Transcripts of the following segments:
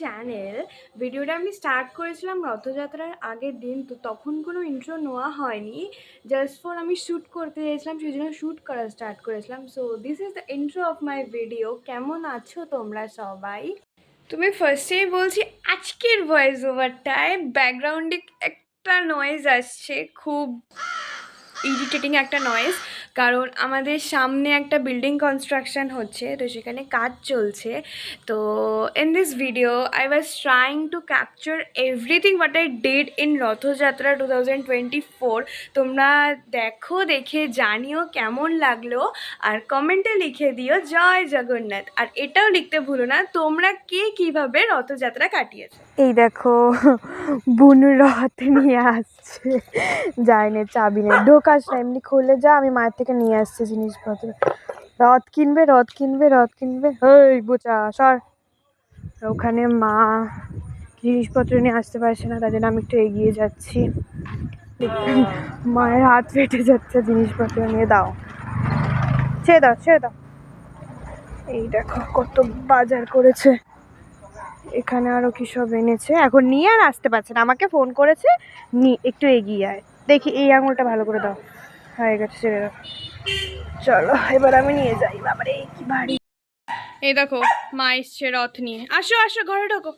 Channel. ভিডিওটা আমি start করেছিলাম রথযাত্রার আগের দিন, তো তখন কোনো ইন্ট্রো নেওয়া হয়নি। জাস্ট ফর আমি শ্যুট করতে চেয়েছিলাম, সেই জন্য শ্যুট করা স্টার্ট করেছিলাম। So this is the intro of my video. কেমন আছো তোমরা সবাই? তুমি ফার্স্টেই বলছি, আজকের ভয়েস ওভারটায় ব্যাকগ্রাউন্ডে একটা নয়েজ আসছে, খুব ইরিটেটিং একটা নয়েজ। কারণ আমাদের সামনে একটা বিল্ডিং কনস্ট্রাকশন হচ্ছে, তো সেখানে কাজ চলছে। তো in this video I was trying to capture everything what I did in Rath Yatra 2024। তোমরা দেখো, দেখে জানিও কেমন লাগলো, আর কমেন্টে লিখে দিও জয় জগন্নাথ। আর এটাও লিখতে ভুলো না তোমরা কে কীভাবে রথযাত্রা কাটিয়েছো। এই দেখো, বুনু রথ নিয়ে আসছে, যায়নি, চাবি নেই, ঢোকাস না, এমনি খুলে যা, আমি মায়ের থেকে নিয়ে আসছি জিনিসপত্র। রথ কিনবে, রথ কিনবে, রথ কিনবে, ওই বোচা সর। ওখানে মা জিনিসপত্র নিয়ে আসতে পারছে না, তার জন্য আমি একটু এগিয়ে যাচ্ছি। মায়ের হাত ফেটে যাচ্ছে জিনিসপত্র নিয়ে। দাও, ছেড়ে দাও, ছেড়ে দাও। এই দেখো কত বাজার করেছে, এখানে আরো কি সব এনেছে, এখন নিয়ে আর আসতে পারছে না, আমাকে ফোন করেছে একটু এগিয়ে আয়। দেখি এই আঙুলটা ভালো করে দাও, হয়ে গেছে, ছেড়ে দাও। চলো এবার আমি নিয়ে যাই। বাবারে কি ভারী। এই দেখো মা এসছে রথ নিয়ে। আসো আসো, ঘরে ঢোকো।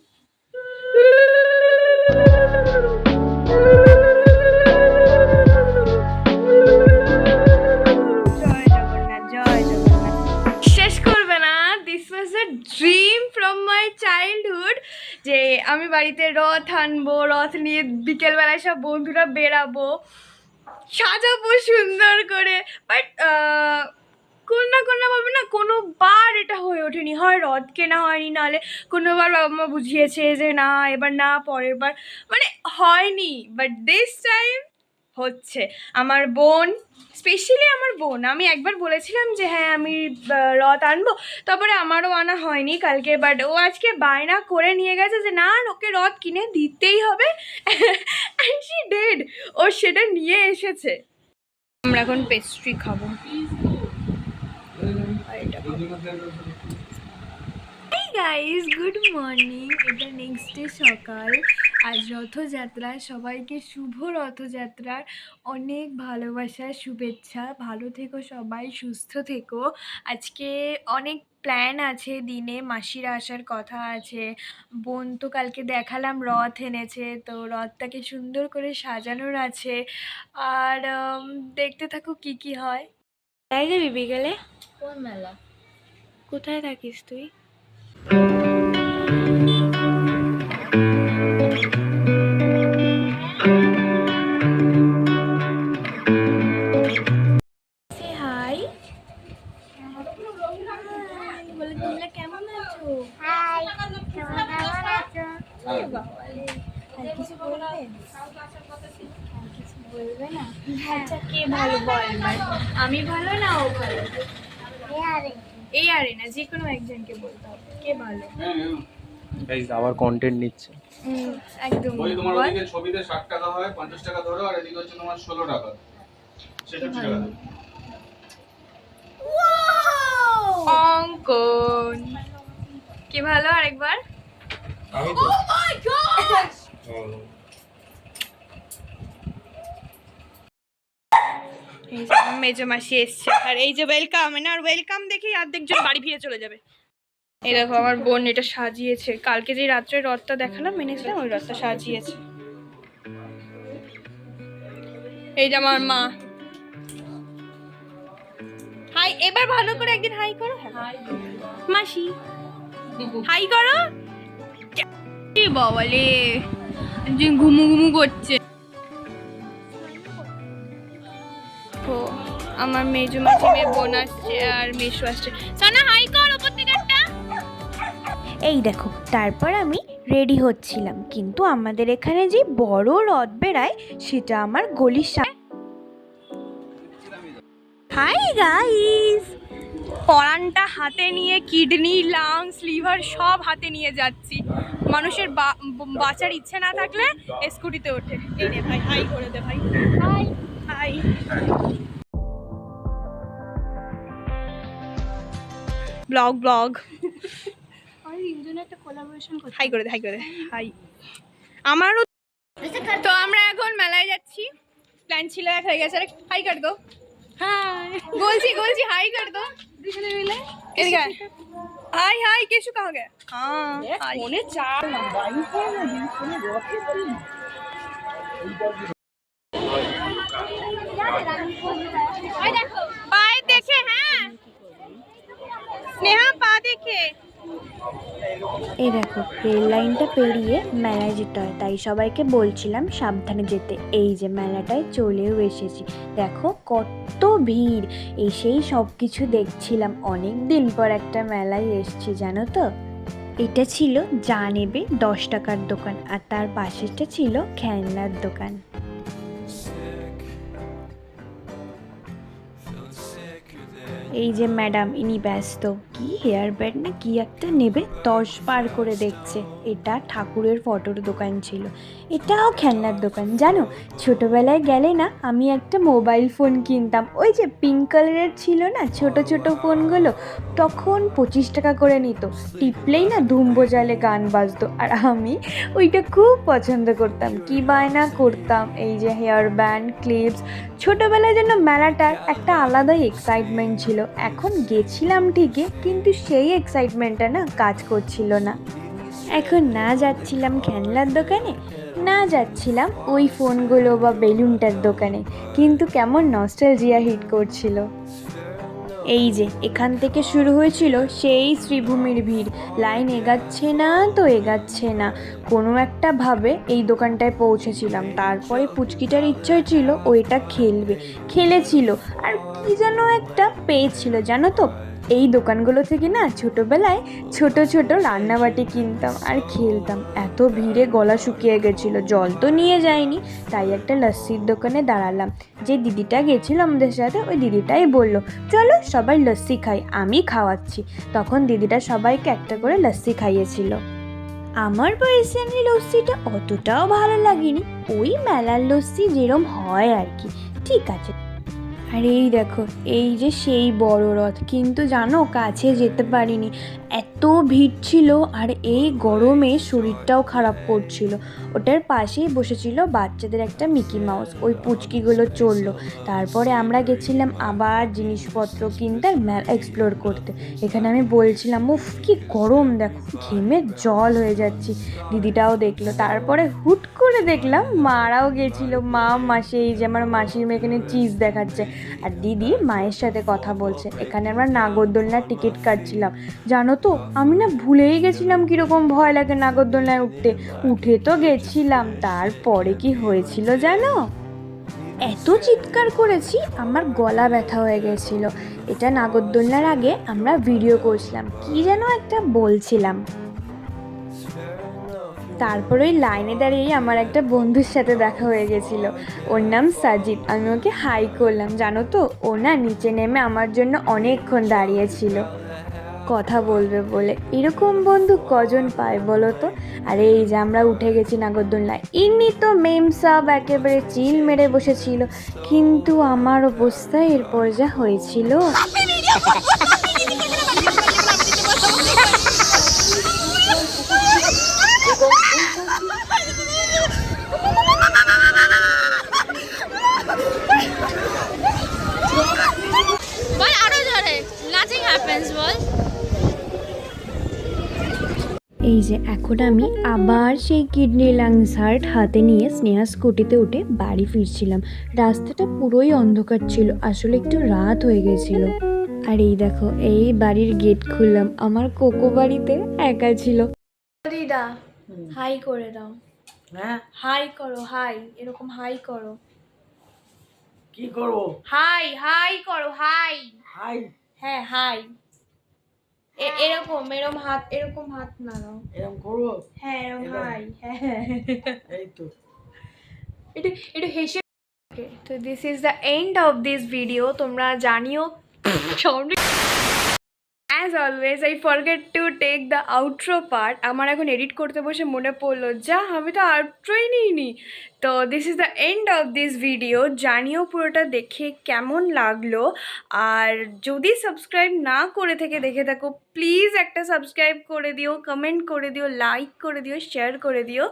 জয় জগন্নাথ, জয় জগন্নাথ। শেষ করবে না, this was a dream from my childhood যে আমি বাড়িতে রথ আনবো, রথ নিয়ে বিকেলবেলায় সব বন্ধুরা বেরাবো, সাজাবো সুন্দর করে। বাট কোন না বলবে না, কোনোবার এটা হয়ে ওঠেনি। হয় রথ কেনা হয়নি, নাহলে কোনোবার বাবা মা বুঝিয়েছে যে না এবার না, পরের বার, মানে হয়নি। বাট দিস টাইম হচ্ছে। আমার বোন, স্পেশালি আমার বোন, আমি একবার বলেছিলাম যে হ্যাঁ আমি রথ আনবো, তারপরে আমারও আনা হয়নি কালকে। বাট ও আজকে বায়না করে নিয়ে গেছে যে না ওকে রথ কিনে দিতেই হবে। অ্যান্ড শি ডিড, ও সেটা নিয়ে এসেছে। আমরা এখন পেস্ট্রি খাবো। Hi guys, good morning. এটা নেক্সট ডে সকাল, আজ রথযাত্রা। সবাইকে শুভ রথযাত্রার অনেক ভালোবাসা, শুভেচ্ছা। ভালো থেকো সবাই, সুস্থ থেকো। আজকে অনেক প্ল্যান আছে, দিনে মাসিরা আসার কথা আছে। বোন তো কালকে দেখালাম রথ এনেছে, তো রথটাকে সুন্দর করে সাজানোর আছে। আর দেখতে থাকো কি কি হয়। তাই যাবি বিকেলে? কোন মেলা? কোথায় থাকিস তুই? হাই বলে, তোমরা কেমন আছো? হাই, কেমন আছো? আর কিছু বলবে? আর কিছু বলবে না? আচ্ছা, কে ভালো বল? আমি ভালো না ও ভালো? এই আরে না, যে কোনো একজনকে বলতে হবে কে ভালো। গাইস আবার কন্টেন্ট নিচ্ছে। একদম। ওই তোমার ওদিকে ছবিতে 60 টাকা হয়, 50 টাকা ধরো, আর এদিকে হচ্ছে তোমার 16 টাকা, 66 টাকা। অঙ্কন কে ভালো? আরেকবার। ও মাই গড, এই যে মেজো মাসি এসছে, আর এই যে ওয়েলকাম, আর ওয়েলকাম দেখেই অর্ধেকজন বাড়ি ফিরে চলে যাবে। এই দেখো আমার বোন এটা সাজিয়েছে, কালকে যে রাত্রে রথটা দেখালাম এনেছিলাম, ওই রথটা সাজিয়েছে। এই যে আমার মা। হাই, এবার ভালো করে একদিন হাই করো। হাই মাসি, হাই করো। বাবালে ঘুমু ঘুমু করছে। আমার মেজো মাসি, মেয়ে বোন আসছে, আর মেশো আসছে। সানা হাই কর উপর থেকে একটা। এই দেখো, তারপর আমি রেডি হচ্ছিলাম, কিন্তু আমাদের এখানে যে বড় রথ বেড়ায় সেটা আমার গলির সামনে। হাই গাইস, পরানটা হাতে নিয়ে কিডনি, লাংস, লিভার সব হাতে নিয়ে যাচ্ছি। মানুষের বাঁচার ইচ্ছে না থাকলে স্কুটিতে ওঠে। এই নে ভাই, হাই করে দে ভাই। Hi hi. Vlog vlog. Hi করে দে, হাই করে দে, হাই। আমারও তো আমরা এখন মেলায় যাচ্ছি, প্ল্যান ছিল এক হয়ে গেছে। হাই কর দো, হাই বলছি বলছি, হাই কর দো দুজনে মিলে। এদিকে আয়। হাই হাই কেশু कहाँ गया? हाँ फोने चार पाए देखे हैं स्नेहा, पा देखे। এই দেখো রেল লাইনটা পেরিয়ে মেলায় যেতে হয়, তাই সবাইকে বলছিলাম সাবধানে যেতে। এই যে মেলাটায় চলেও এসেছি, দেখো কত ভিড়। এসেই সব কিছু দেখছিলাম, অনেক দিন পর একটা মেলায় এসেছি জানো তো। এটা ছিল যা নেবে 10 টাকার দোকান, আর তার পাশেটা ছিল খেলনার দোকান। এই যে ম্যাডাম, ইনি ব্যস্ত, কি হেয়ার ব্যান্ড না কি একটা নেবে, 10 পার করে দেখছে। এটা ঠাকুরের ফটোর দোকান ছিল, এটাও খেলনার দোকান। জানো ছোটোবেলায় গেলে না আমি একটা মোবাইল ফোন কিনতাম, ওই যে পিঙ্ক কালারের ছিল না ছোট ছোট ফোনগুলো, তখন 25 টাকা করে নিত। টিপলেই না ধুম্বজালে গান বাজতো, আর আমি ওইটা খুব পছন্দ করতাম, কি বায়না করতাম। এই যে হেয়ার ব্যান্ড, ক্লিপস, ছোটোবেলায় যেন মেলাটার একটা আলাদাই এক্সাইটমেন্ট ছিল। এখন গেছিলাম ঠিকই, কিন্তু সেই এক্সাইটমেন্টটা না কাজ করছিল না। এখন না যাচ্ছিলাম খেলনার দোকানে, না যাচ্ছিলাম ওই ফোনগুলো বা বেলুনটার দোকানে, কিন্তু কেমন নস্টালজিয়া হিট করছিল। এই যে এখান থেকে শুরু হয়েছিল সেই শ্রীভূমির ভিড়, লাইন এগাচ্ছে না তো এগাচ্ছে না, কোনো একটা ভাবে এই দোকানটায় পৌঁছেছিলাম। তারপরে পুচকিটার ইচ্ছা ছিল ওইটা খেলবে, খেলেছিল, আর কি যেন একটা পেয়েছিল জানো তো। এই দোকানগুলো থেকে না ছোটোবেলায় ছোট ছোট রান্নাবাটি কিনতাম আর খেলতাম। এত ভিড়ে গলা শুকিয়ে গেছিলো, জল তো নিয়ে যাইনি, তাই একটা লস্যির দোকানে দাঁড়ালাম। যে দিদিটা গেছিলো আমাদের সাথে, ওই দিদিটাই বলল চলো সবাই লস্যি খাই, আমি খাওয়াচ্ছি। তখন দিদিটা সবাইকে একটা করে লস্যি খাইয়েছিল। আমার পার্সোনালি লস্যিটা অতটাও ভালো লাগেনি, ওই মেলার লস্যি যেরম হয় আর কি, ঠিক আছে। আর এই দেখো এই যে সেই বড় রথ, কিন্তু জানো কাছে যেতে পারিনি, এত ভিড় ছিল, আর এই গরমে শরীরটাও খারাপ করছিল। ওটার পাশেই বসেছিল বাচ্চাদের একটা মিকি মাউস, ওই পুচকিগুলো চললো। তারপরে আমরা গেছিলাম আবার জিনিসপত্র কিনতে আর মেলা এক্সপ্লোর করতে। এখানে আমি বলছিলাম উফ কি গরম, দেখো ঘেমে জল হয়ে যাচ্ছি। দিদিটাও দেখলো, তারপরে হুট করে দেখলাম মারাও গেছিলো, মা মাসি, এই যে আমার মাসির মেয়ে এখানে চিজ দেখাচ্ছে, আর দিদি মায়ের সাথে কথা বলছে। এখানে আমরা নাগরদোলনার টিকিট কাটছিলাম। জানো তো আমি না ভুলেই গেছিলাম কীরকম ভয় লাগে নাগরদোলনায় উঠতে। উঠে তো গেছিলাম, তারপরে কি হয়েছিল জানো, এত চিৎকার করেছি আমার গলা ব্যথা হয়ে গেছিলো। এটা নাগরদোলনার আগে আমরা ভিডিও করছিলাম, কি যেন একটা বলছিলাম। তারপর ওই লাইনে দাঁড়িয়ে আমার একটা বন্ধুর সাথে দেখা হয়ে গেছিলো, ওর নাম সাজিদ। আমি ওকে হাই করলাম, জানো তো ও না নিচে নেমে আমার জন্য অনেকক্ষণ দাঁড়িয়েছিল কথা বলবে বলে। এরকম বন্ধু কজন পায় বলো তো। আর এই যে আমরা উঠে গেছি নাগরদোলনায়, ইনি তো মেম সব একেবারে চিল মেরে বসেছিল, কিন্তু আমার অবস্থা এরপর যা হয়েছিল। এই যে এখন আমি আবার সেই কিডনি লাংস হার্ট হাতে নিয়ে স্নেহা স্কুটিতে উঠে বাড়ি ফিরছিলাম। রাস্তাটা পুরোই অন্ধকার ছিল, আসলে একটু রাত হয়ে গেছিল। আর এই দেখো এই বাড়ির গেট খুললাম, আমার কোকো বাড়িতে একা ছিল। দিদা হাই করে দাও, হ্যাঁ হাই করো, হাই এরকম হাই করো, কি করব? হাই হাই করো, হাই। হাই হ্যাঁ হাই, এরকম এরকম হাত, এরকম হাত নাড়াও, এরকম করব? হ্যাঁ এরকম এরকম? হাই, হ্যাঁ এই তো একটু একটু হেসে। তো this is the end of this video. তোমরা জানিও as always I forget to take the outro part. আমার এখন এডিট করতে বসে মনে পড়লো, যা আমি তো আউট্রোই নিইনি। তো this is the end of this video. জানিও পুরোটা দেখে কেমন লাগলো, আর যদি সাবস্ক্রাইব না করে থেকে দেখে থাকো প্লিজ একটা সাবস্ক্রাইব করে দিও, কমেন্ট করে দিও, লাইক করে দিও, শেয়ার করে দিও,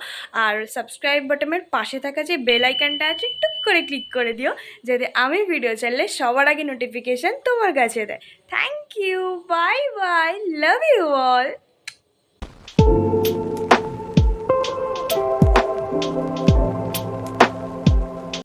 আর সাবস্ক্রাইব বাটনের পাশে থাকা যে বেল আইকনটা আছে টুক করে ক্লিক করে দিও, যাতে আমি ভিডিও চাইলে সবার আগে নোটিফিকেশান তোমার কাছে দেয়। Thank you, bye bye, love you all.